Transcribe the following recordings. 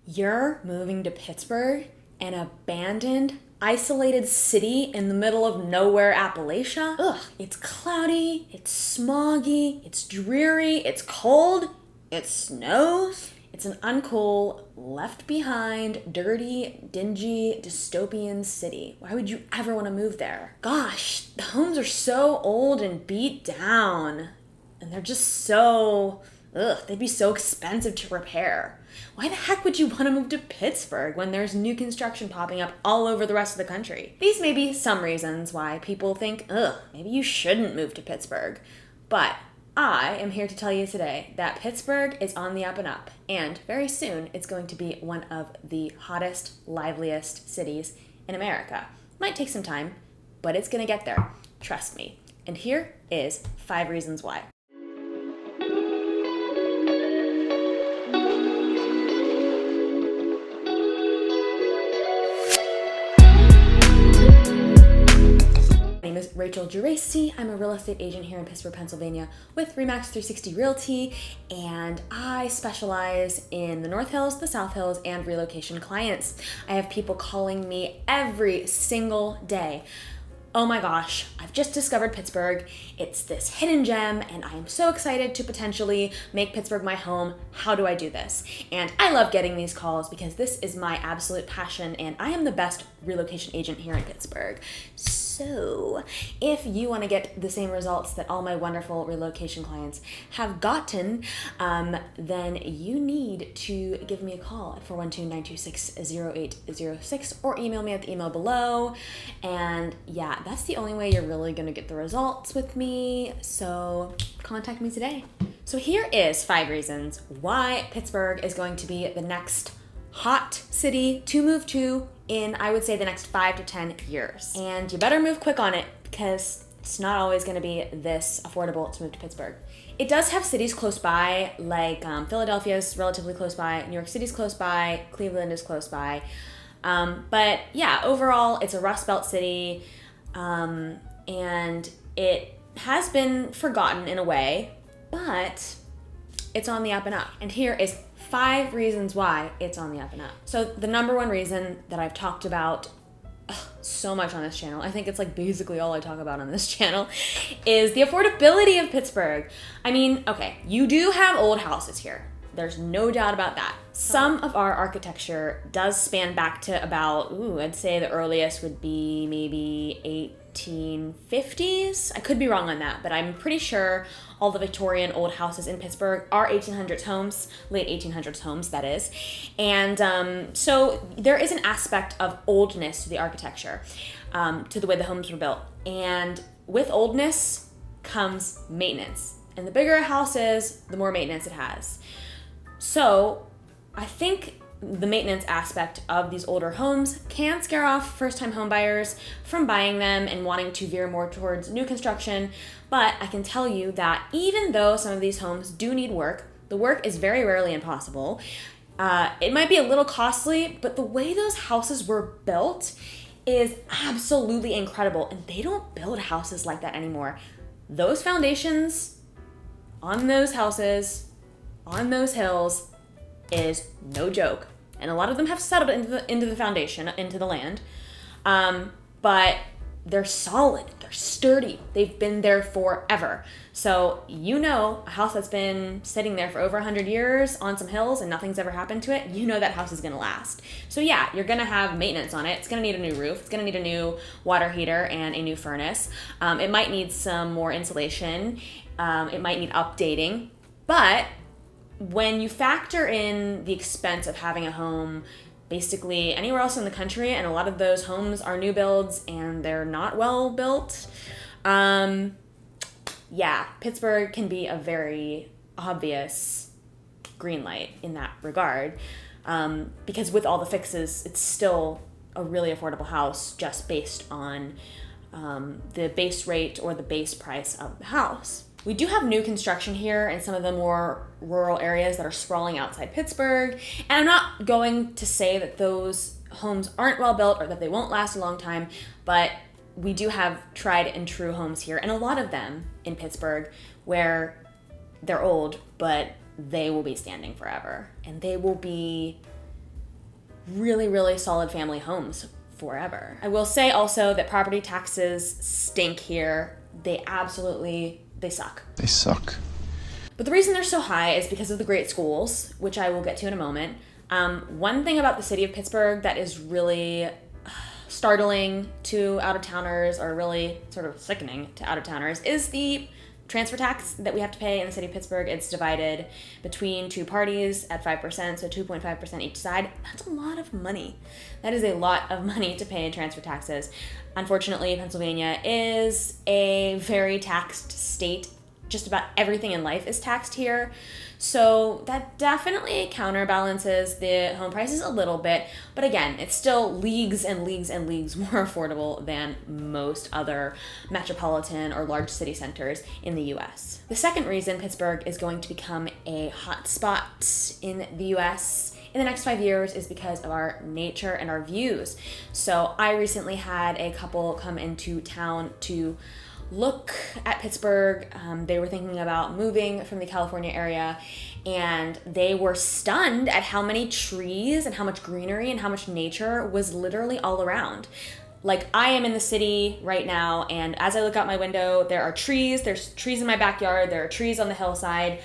You're moving to Pittsburgh, an abandoned, isolated city in the middle of nowhere Appalachia? Ugh, it's cloudy, it's smoggy, it's dreary, it's cold, it snows. It's an uncool, left behind, dirty, dingy, dystopian city. Why would you ever want to move there? Gosh, the homes are so old and beat down. And they're just so, they'd be so expensive to repair. Why the heck would you want to move to Pittsburgh when there's new construction popping up all over the rest of the country? These may be some reasons why people think, maybe you shouldn't move to Pittsburgh. But I am here to tell you today that Pittsburgh is on the up and up, and very soon it's going to be one of the hottest, liveliest cities in America. Might take some time, but it's going to get there. Trust me. And here is 5 reasons why. My name is Geraci. I'm a real estate agent here in Pittsburgh, Pennsylvania with RE/MAX 360 Realty, and I specialize in the North Hills, the South Hills, and relocation clients. I have people calling me every single day. Oh my gosh, I've just discovered Pittsburgh. It's this hidden gem, and I am so excited to potentially make Pittsburgh my home. How do I do this? And I love getting these calls because this is my absolute passion, and I am the best relocation agent here in Pittsburgh. So if you want to get the same results that all my wonderful relocation clients have gotten, then you need to give me a call at 412-926-0806 or email me at the email below. And yeah, that's the only way you're really going to get the results with me. So contact me today. So here is 5 reasons why Pittsburgh is going to be the next hot city to move to in, I would say, the next 5 to 10 years. And you better move quick on it because it's not always going to be this affordable to move to Pittsburgh. It does have cities close by, like Philadelphia is relatively close by, New York City's close by, Cleveland is close by. But yeah, overall, it's a Rust Belt city, and it has been forgotten in a way, but it's on the up and up. And here is 5 reasons why it's on the up and up. So the number one reason that I've talked about so much on this channel, I think it's like basically all I talk about on this channel, is the affordability of Pittsburgh. I mean, okay, you do have old houses here. There's no doubt about that. Some of our architecture does span back to about, I'd say the earliest would be maybe 1850s. I could be wrong on that, but I'm pretty sure all the Victorian old houses in Pittsburgh are 1800s homes, late 1800s homes, that is. And so there is an aspect of oldness to the architecture, to the way the homes were built. And with oldness comes maintenance. And the bigger a house is, the more maintenance it has. So I think the maintenance aspect of these older homes can scare off first-time home buyers from buying them and wanting to veer more towards new construction. But I can tell you that even though some of these homes do need work, the work is very rarely impossible. It might be a little costly, but the way those houses were built is absolutely incredible. And they don't build houses like that anymore. Those foundations on those houses, on those hills, is no joke. And a lot of them have settled into the foundation, into the land. But they're solid, they're sturdy, they've been there forever. So you know a house that's been sitting there for over 100 years on some hills and nothing's ever happened to it, you know that house is gonna last. So yeah, you're gonna have maintenance on it. It's gonna need a new roof, it's gonna need a new water heater and a new furnace. It might need some more insulation, it might need updating, but when you factor in the expense of having a home basically anywhere else in the country, and a lot of those homes are new builds and they're not well built, yeah, Pittsburgh can be a very obvious green light in that regard, because with all the fixes, it's still a really affordable house just based on the base rate or the base price of the house. We do have new construction here in some of the more rural areas that are sprawling outside Pittsburgh. And I'm not going to say that those homes aren't well built or that they won't last a long time, but we do have tried and true homes here, and a lot of them in Pittsburgh where they're old, but they will be standing forever. And they will be really, really solid family homes forever. I will say also that property taxes stink here. They suck. They suck. But the reason they're so high is because of the great schools, which I will get to in a moment. One thing about the city of Pittsburgh that is really startling to out-of-towners, or really sort of sickening to out-of-towners, is the transfer tax that we have to pay in the city of Pittsburgh. It's divided between two parties at 5%, so 2.5% each side. That's a lot of money. That is a lot of money to pay in transfer taxes. Unfortunately, Pennsylvania is a very taxed state. Just about everything in life is taxed here. So that definitely counterbalances the home prices a little bit. But again, it's still leagues and leagues and leagues more affordable than most other metropolitan or large city centers in the US. The second reason Pittsburgh is going to become a hot spot in the US in the next 5 years is because of our nature and our views. So I recently had a couple come into town to look at Pittsburgh. They were thinking about moving from the California area, and they were stunned at how many trees and how much greenery and how much nature was literally all around. Like, I am in the city right now, and as I look out my window, there are trees. There's trees in my backyard. There are trees on the hillside.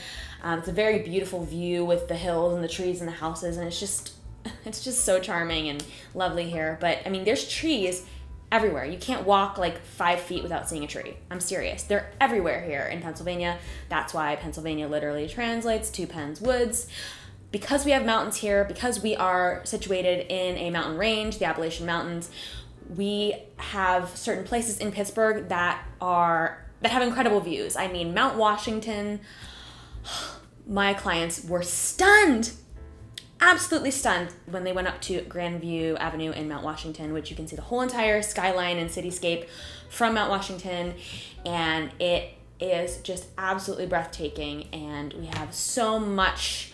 It's a very beautiful view with the hills and the trees and the houses, and it's just so charming and lovely here. But I mean, there's trees everywhere. You can't walk like 5 feet without seeing a tree. I'm serious. They're everywhere here in Pennsylvania. That's why Pennsylvania literally translates to Penn's Woods. Because we have mountains here, because we are situated in a mountain range, the Appalachian Mountains, we have certain places in Pittsburgh that have incredible views. I mean, Mount Washington, my clients were stunned, absolutely stunned when they went up to Grandview Avenue in Mount Washington, which you can see the whole entire skyline and cityscape from Mount Washington, and it is just absolutely breathtaking. And we have so much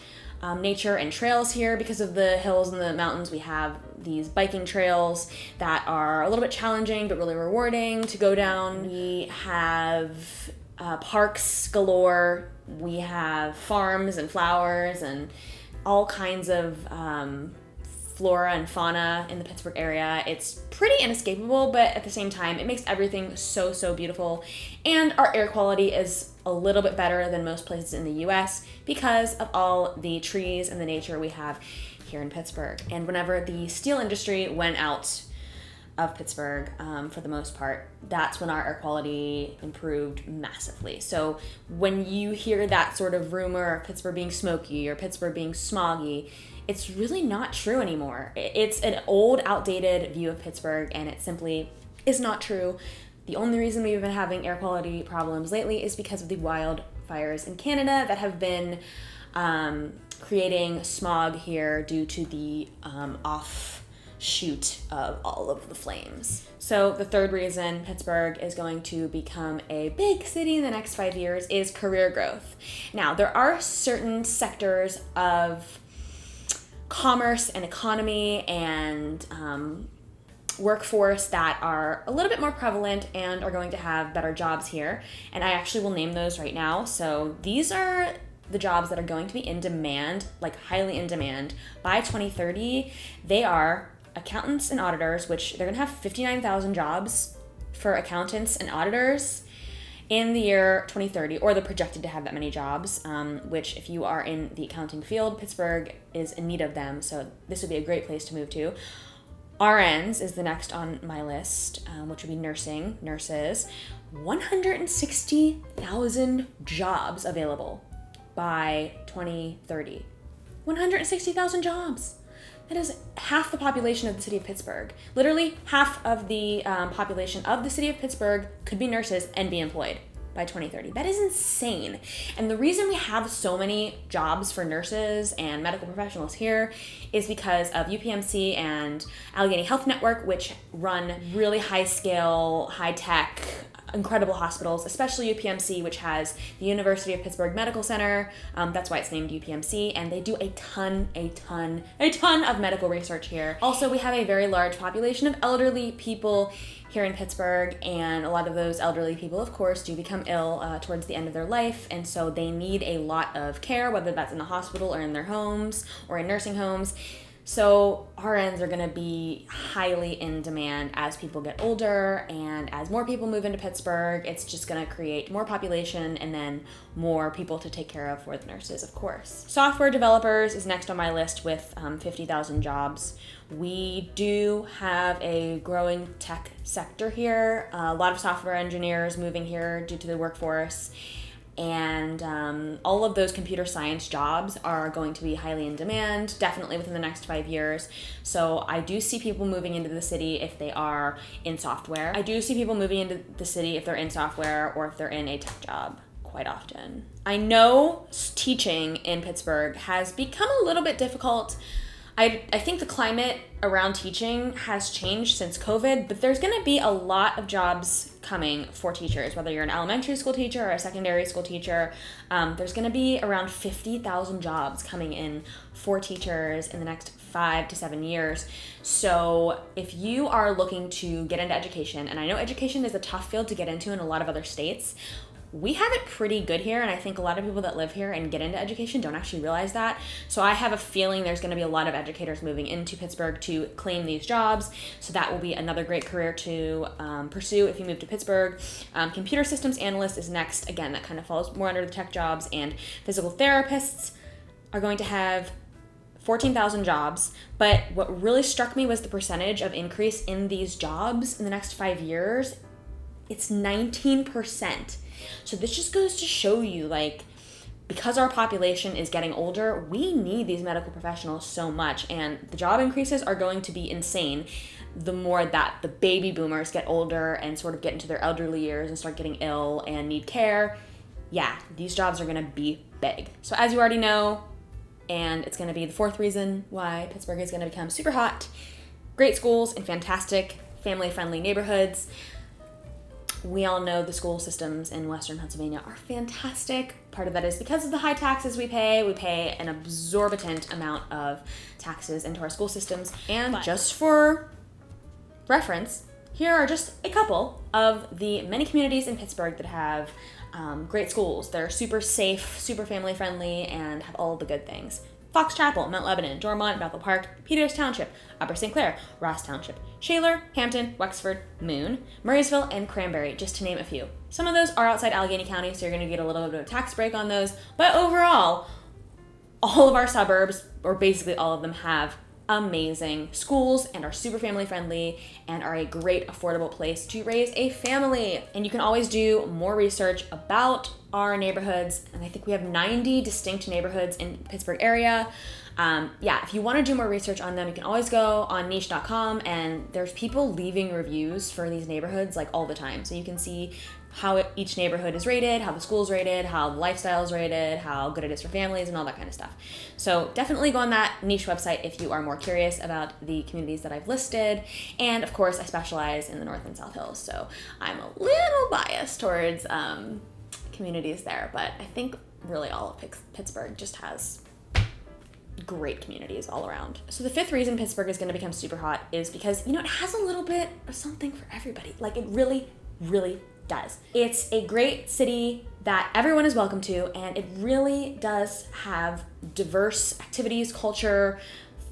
nature and trails here because of the hills and the mountains. We have these biking trails that are a little bit challenging but really rewarding to go down. We have parks galore. We have farms and flowers and all kinds of flora and fauna in the Pittsburgh area. It's pretty inescapable, but at the same time, it makes everything so, so beautiful. And our air quality is a little bit better than most places in the US because of all the trees and the nature we have here in Pittsburgh. And whenever the steel industry went out of Pittsburgh, for the most part, that's when our air quality improved massively. So when you hear that sort of rumor of Pittsburgh being smoky or Pittsburgh being smoggy, it's really not true anymore. It's an old, outdated view of Pittsburgh, and it simply is not true. The only reason we've been having air quality problems lately is because of the wildfires in Canada that have been creating smog here due to the offshoot of all of the flames. So the third reason Pittsburgh is going to become a big city in the next 5 years is career growth. Now, there are certain sectors of commerce and economy and workforce that are a little bit more prevalent and are going to have better jobs here. And I actually will name those right now. So these are the jobs that are going to be in demand, like highly in demand. By 2030, they are accountants and auditors, which they're gonna have 59,000 jobs for accountants and auditors in the year 2030, or they're projected to have that many jobs, which if you are in the accounting field, Pittsburgh is in need of them, so this would be a great place to move to. RNs is the next on my list, which would be nurses. 160,000 jobs available by 2030. 160,000 jobs. That is half the population of the city of Pittsburgh. Literally half of the population of the city of Pittsburgh could be nurses and be employed by 2030. That is insane. And the reason we have so many jobs for nurses and medical professionals here is because of UPMC and Allegheny Health Network, which run really high-scale, high-tech, incredible hospitals, especially UPMC, which has the University of Pittsburgh Medical Center. That's why it's named UPMC, and they do a ton of medical research here. Also, we have a very large population of elderly people here in Pittsburgh, and a lot of those elderly people, of course, do become ill towards the end of their life, and so they need a lot of care, whether that's in the hospital or in their homes or in nursing homes. So RNs are going to be highly in demand as people get older, and as more people move into Pittsburgh, it's just going to create more population and then more people to take care of for the nurses, of course. Software developers is next on my list with 50,000 jobs. We do have a growing tech sector here, a lot of software engineers moving here due to the workforce. And all of those computer science jobs are going to be highly in demand, definitely within the next 5 years. So I do see people moving into the city if they are in software. I do see people moving into the city if they're in software or if they're in a tech job quite often. I know teaching in Pittsburgh has become a little bit difficult. I think the climate around teaching has changed since COVID, but there's going to be a lot of jobs coming for teachers, whether you're an elementary school teacher or a secondary school teacher. There's going to be around 50,000 jobs coming in for teachers in the next 5 to 7 years. So if you are looking to get into education, and I know education is a tough field to get into in a lot of other states, we have it pretty good here, and I think a lot of people that live here and get into education don't actually realize that. So I have a feeling there's going to be a lot of educators moving into Pittsburgh to claim these jobs. So that will be another great career to pursue if you move to Pittsburgh. Computer systems analyst is next. Again, that kind of falls more under the tech jobs. And physical therapists are going to have 14,000 jobs, but what really struck me was the percentage of increase in these jobs in the next 5 years. It's 19%. So this just goes to show you, like, because our population is getting older, we need these medical professionals so much, and the job increases are going to be insane the more that the baby boomers get older and sort of get into their elderly years and start getting ill and need care. Yeah, these jobs are going to be big. So as you already know, and it's going to be the fourth reason why Pittsburgh is going to become super hot, great schools and fantastic family-friendly neighborhoods. We all know the school systems in Western Pennsylvania are fantastic. Part of that is because of the high taxes we pay. We pay an exorbitant amount of taxes into our school systems. And just for reference, here are just a couple of the many communities in Pittsburgh that have great schools. They're super safe, super family friendly, and have all the good things. Fox Chapel, Mount Lebanon, Dormont, Bethel Park, Peters Township, Upper St. Clair, Ross Township, Shaler, Hampton, Wexford, Moon, Murraysville, and Cranberry, just to name a few. Some of those are outside Allegheny County, so you're going to get a little bit of a tax break on those, but overall, all of our suburbs, or basically all of them, have amazing schools and are super family friendly and are a great affordable place to raise a family. And you can always do more research about our neighborhoods, and I think we have 90 distinct neighborhoods in Pittsburgh area. If you want to do more research on them, you can always go on niche.com, and there's people leaving reviews for these neighborhoods like all the time, so you can see how each neighborhood is rated, how the school's rated, how the lifestyle is rated, how good it is for families, and all that kind of stuff. So definitely go on that niche website if you are more curious about the communities that I've listed. And of course, I specialize in the North and South Hills, so I'm a little biased towards communities there, but I think really all of Pittsburgh just has great communities all around. So the fifth reason Pittsburgh is going to become super hot is because, it has a little bit of something for everybody. Like, it really, really does. It's a great city that everyone is welcome to, and it really does have diverse activities, culture,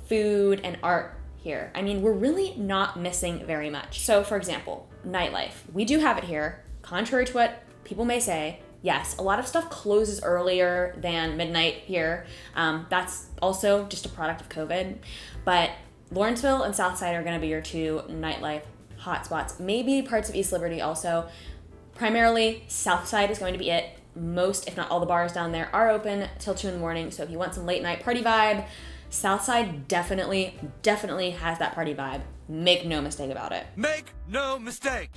food, and art here. I mean, we're really not missing very much. So for example, nightlife. We do have it here, contrary to what people may say. Yes, a lot of stuff closes earlier than midnight here. That's also just a product of COVID. But Lawrenceville and Southside are going to be your two nightlife hotspots. Maybe parts of East Liberty also. Primarily, Southside is going to be it. Most, if not all, the bars down there are open till 2 in the morning. So if you want some late night party vibe, Southside definitely has that party vibe. Make no mistake about it. Make no mistake.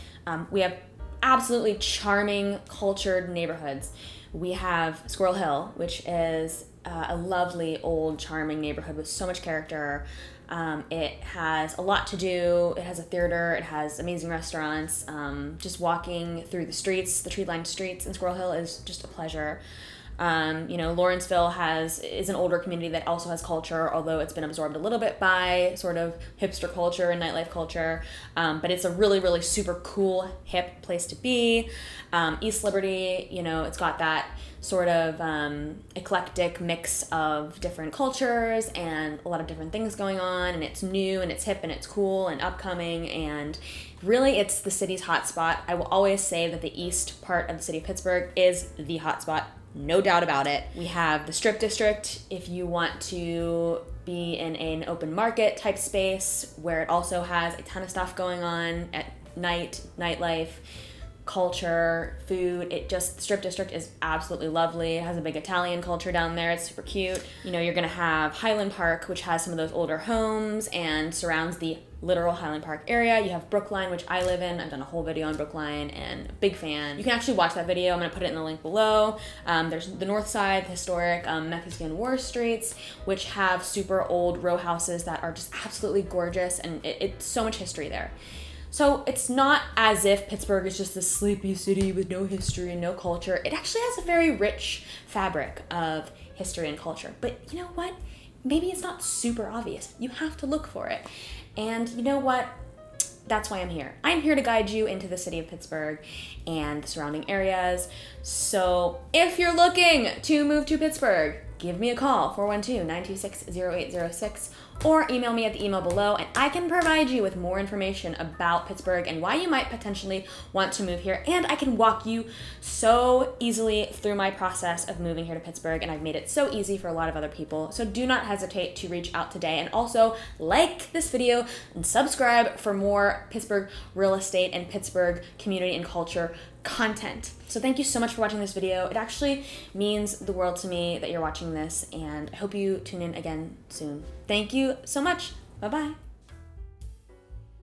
We have absolutely charming, cultured neighborhoods. We have Squirrel Hill, which is a lovely, old, charming neighborhood with so much character. It has a lot to do. It has a theater. It has amazing restaurants. Just walking through the streets, the tree-lined streets in Squirrel Hill is just a pleasure. Lawrenceville is an older community that also has culture, although it's been absorbed a little bit by sort of hipster culture and nightlife culture. But it's a really, really super cool, hip place to be. East Liberty, it's got that sort of eclectic mix of different cultures and a lot of different things going on, and it's new and it's hip and it's cool and upcoming, and really it's the city's hotspot. I will always say that the east part of the city of Pittsburgh is the hotspot, no doubt about it. We have the Strip District if you want to be in an open market type space where it also has a ton of stuff going on at night, nightlife, culture, food. The Strip District is absolutely lovely. It has a big Italian culture down there. It's super cute. You're gonna have Highland Park, which has some of those older homes and surrounds the literal Highland Park area. You have Brookline, which I live in. I've done a whole video on Brookline and big fan. You can actually watch that video. I'm gonna put it in the link below. There's the north side, the historic Mexican War streets, which have super old row houses that are just absolutely gorgeous, and it's so much history there. So it's not as if Pittsburgh is just this sleepy city with no history and no culture. It actually has a very rich fabric of history and culture. But you know what? Maybe it's not super obvious. You have to look for it. And you know what? That's why I'm here. I'm here to guide you into the city of Pittsburgh and the surrounding areas. So if you're looking to move to Pittsburgh, give me a call, 412-926-0806, or email me at the email below, and I can provide you with more information about Pittsburgh and why you might potentially want to move here. And I can walk you so easily through my process of moving here to Pittsburgh, and I've made it so easy for a lot of other people. So do not hesitate to reach out today, and also like this video and subscribe for more Pittsburgh real estate and Pittsburgh community and culture content. So thank you so much for watching this video. It actually means the world to me that you're watching this, and I hope you tune in again soon. Thank you so much. Bye-bye.